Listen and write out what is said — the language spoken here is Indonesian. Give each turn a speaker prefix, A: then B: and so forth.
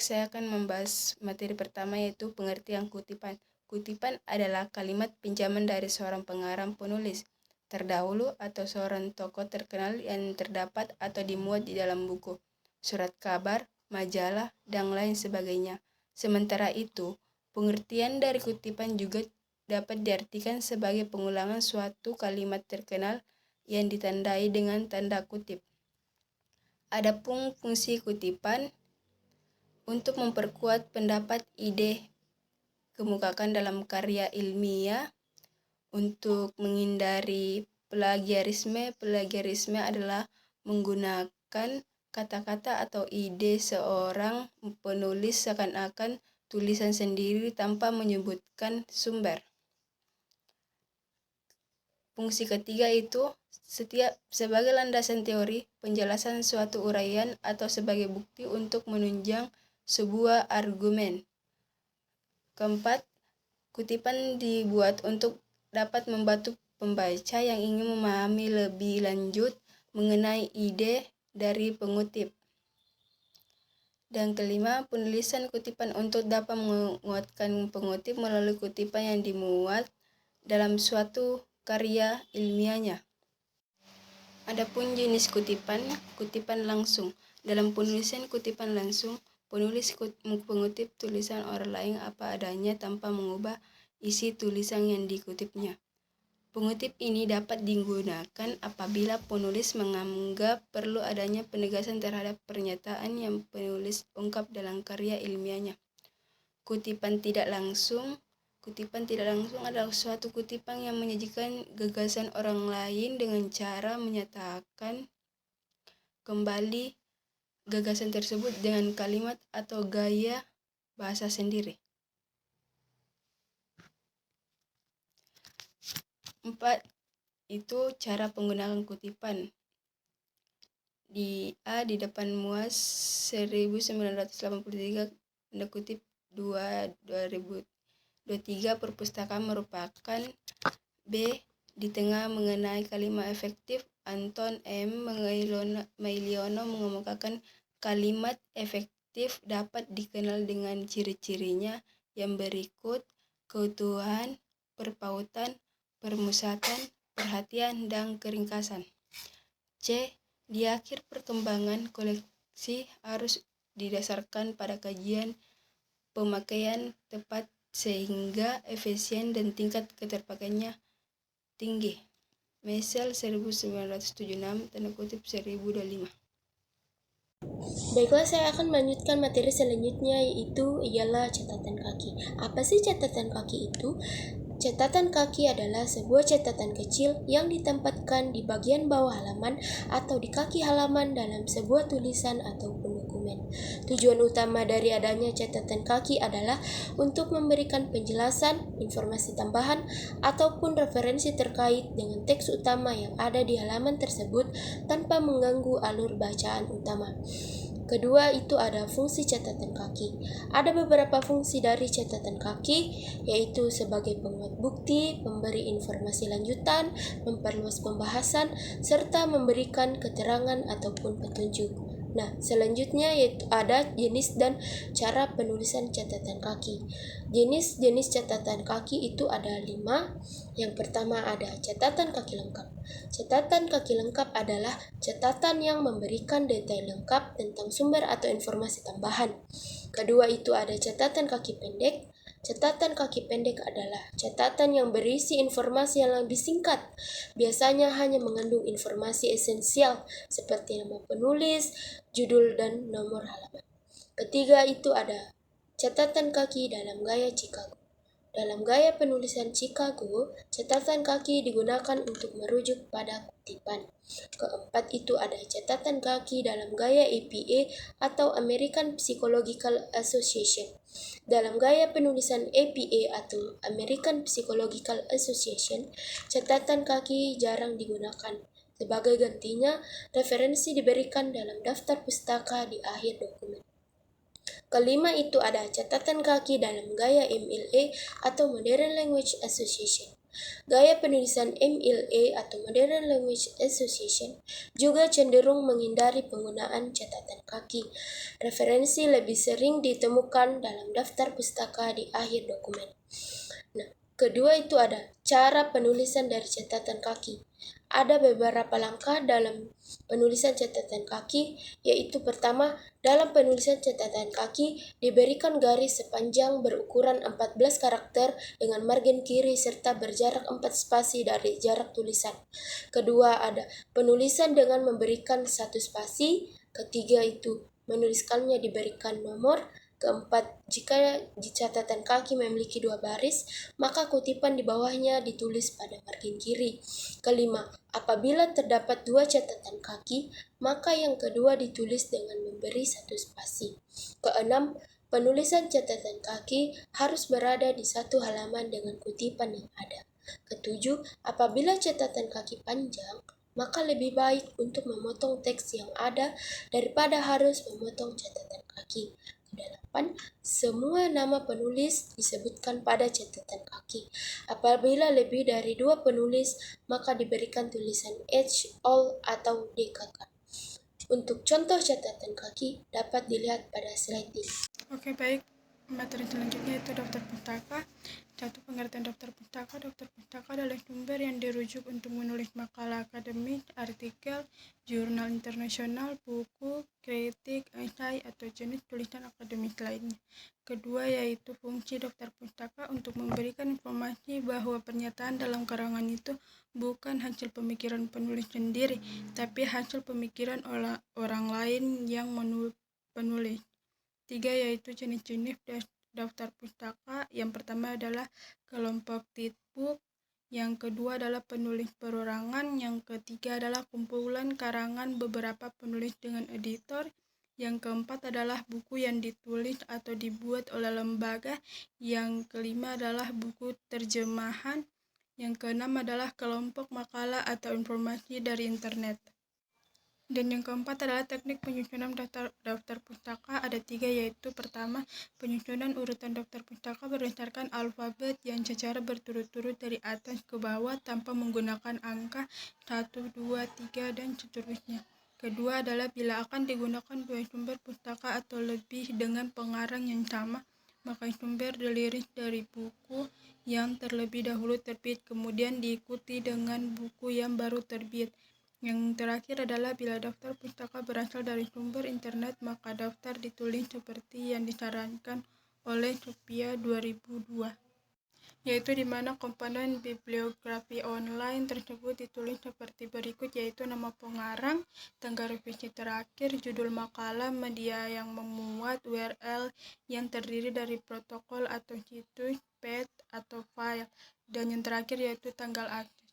A: saya akan membahas materi pertama, yaitu pengertian kutipan. Kutipan adalah kalimat pinjaman dari seorang pengarang penulis terdahulu atau seorang tokoh terkenal yang terdapat atau dimuat di dalam buku, surat kabar, majalah, dan lain sebagainya. Sementara itu, pengertian dari kutipan juga dapat diartikan sebagai pengulangan suatu kalimat terkenal yang ditandai dengan tanda kutip. Adapun fungsi kutipan untuk memperkuat pendapat ide kemukakan dalam karya ilmiah, untuk menghindari plagiarisme. Plagiarisme adalah menggunakan kata-kata atau ide seorang penulis seakan-akan tulisan sendiri tanpa menyebutkan sumber. Fungsi ketiga itu sebagai landasan teori, penjelasan suatu uraian, atau sebagai bukti untuk menunjang sebuah argumen. Keempat, kutipan dibuat untuk dapat membantu pembaca yang ingin memahami lebih lanjut mengenai ide dari pengutip. Dan kelima, penulisan kutipan untuk dapat menguatkan pengutip melalui kutipan yang dimuat dalam suatu karya ilmiahnya. Adapun jenis kutipan, kutipan langsung. Dalam penulisan kutipan langsung, penulis mengutip tulisan orang lain apa adanya tanpa mengubah isi tulisan yang dikutipnya. Pengutip ini dapat digunakan apabila penulis menganggap perlu adanya penegasan terhadap pernyataan yang penulis ungkap dalam karya ilmiahnya. Kutipan tidak langsung adalah suatu kutipan yang menyajikan gagasan orang lain dengan cara menyatakan kembali gagasan tersebut dengan kalimat atau gaya bahasa sendiri. 4. Itu cara penggunaan kutipan. Di depan muas 1983, tanda kutip 2023 perpustakaan merupakan. B. Di tengah mengenai kalimat efektif, Anton M. Mailiono mengemukakan kalimat efektif dapat dikenal dengan ciri-cirinya yang berikut: keutuhan, perpautan, permusatan, perhatian, dan keringkasan. C. Di akhir perkembangan koleksi harus didasarkan pada kajian pemakaian tepat sehingga efisien dan tingkat keterpakaiannya tinggi. Meisel 1976, tanda kutip 1025.
B: Baiklah, saya akan melanjutkan materi selanjutnya, yaitu ialah catatan kaki. Apa sih catatan kaki itu? Catatan kaki adalah sebuah catatan kecil yang ditempatkan di bagian bawah halaman atau di kaki halaman dalam sebuah tulisan ataupun dokumen. Tujuan utama dari adanya catatan kaki adalah untuk memberikan penjelasan, informasi tambahan, ataupun referensi terkait dengan teks utama yang ada di halaman tersebut tanpa mengganggu alur bacaan utama. Kedua, itu ada fungsi catatan kaki. Ada beberapa fungsi dari catatan kaki, yaitu sebagai penguat bukti, memberi informasi lanjutan, memperluas pembahasan, serta memberikan keterangan ataupun petunjuk. Nah, selanjutnya yaitu ada jenis dan cara penulisan catatan kaki. Jenis-jenis catatan kaki itu ada 5. Yang pertama ada catatan kaki lengkap. Catatan kaki lengkap adalah catatan yang memberikan detail lengkap tentang sumber atau informasi tambahan. Kedua, itu ada catatan kaki pendek. Catatan kaki pendek adalah catatan yang berisi informasi yang lebih singkat, biasanya hanya mengandung informasi esensial seperti nama penulis, judul, dan nomor halaman. Ketiga, itu ada catatan kaki dalam gaya Chicago. Dalam gaya penulisan Chicago, catatan kaki digunakan untuk merujuk pada kutipan. Keempat, itu ada catatan kaki dalam gaya APA atau American Psychological Association. Dalam gaya penulisan APA atau American Psychological Association, catatan kaki jarang digunakan. Sebagai gantinya, referensi diberikan dalam daftar pustaka di akhir dokumen. Kelima, itu ada catatan kaki dalam gaya MLA atau Modern Language Association. Gaya penulisan MLA atau Modern Language Association juga cenderung menghindari penggunaan catatan kaki. Referensi lebih sering ditemukan dalam daftar pustaka di akhir dokumen. Nah, kedua itu ada cara penulisan dari catatan kaki. Ada beberapa langkah dalam penulisan catatan kaki, yaitu pertama, dalam penulisan catatan kaki diberikan garis sepanjang berukuran 14 karakter dengan margin kiri serta berjarak 4 spasi dari jarak tulisan. Kedua ada penulisan dengan memberikan 1 spasi. Ketiga itu menuliskannya diberikan nomor. Keempat, jika di catatan kaki memiliki 2 baris, maka kutipan di bawahnya ditulis pada margin kiri. Kelima, apabila terdapat 2 catatan kaki, maka yang kedua ditulis dengan memberi 1 spasi. Keenam, penulisan catatan kaki harus berada di satu halaman dengan kutipan yang ada. Ketujuh, apabila catatan kaki panjang, maka lebih baik untuk memotong teks yang ada daripada harus memotong catatan kaki. Kedelapan, semua nama penulis disebutkan pada catatan kaki. Apabila lebih dari 2 penulis, maka diberikan tulisan H, all, atau DKK. Untuk contoh catatan kaki dapat dilihat pada slide ini.
C: Oke, baik. Materi selanjutnya itu daftar pustaka. Satu, pengertian daftar pustaka. Daftar pustaka adalah sumber yang dirujuk untuk menulis makalah akademik, artikel, jurnal internasional, buku, kritik, esai, atau jenis tulisan akademik lainnya. Kedua, yaitu fungsi daftar pustaka untuk memberikan informasi bahwa pernyataan dalam karangan itu bukan hasil pemikiran penulis sendiri, tapi hasil pemikiran orang lain yang penulis. Tiga, yaitu jenis-jenis daftar pustaka. Yang pertama adalah kelompok textbook, yang kedua adalah penulis perorangan, yang ketiga adalah kumpulan karangan beberapa penulis dengan editor, yang keempat adalah buku yang ditulis atau dibuat oleh lembaga, yang kelima adalah buku terjemahan, yang keenam adalah kelompok makalah atau informasi dari internet. Dan yang keempat adalah teknik penyusunan daftar pustaka. Ada 3, yaitu pertama, penyusunan urutan daftar pustaka berdasarkan alfabet yang secara berturut-turut dari atas ke bawah tanpa menggunakan angka 1, 2, 3, dan seterusnya. Kedua adalah bila akan digunakan 2 sumber pustaka atau lebih dengan pengarang yang sama, maka sumber dilirik dari buku yang terlebih dahulu terbit, kemudian diikuti dengan buku yang baru terbit. Yang terakhir adalah bila daftar pustaka berasal dari sumber internet, maka daftar ditulis seperti yang disarankan oleh Sophia 2002, yaitu di mana komponen bibliografi online tersebut ditulis seperti berikut, yaitu nama pengarang, tanggal revisi terakhir, judul makalah, media yang memuat, URL yang terdiri dari protokol atau situs, path atau file, dan yang terakhir yaitu tanggal akses.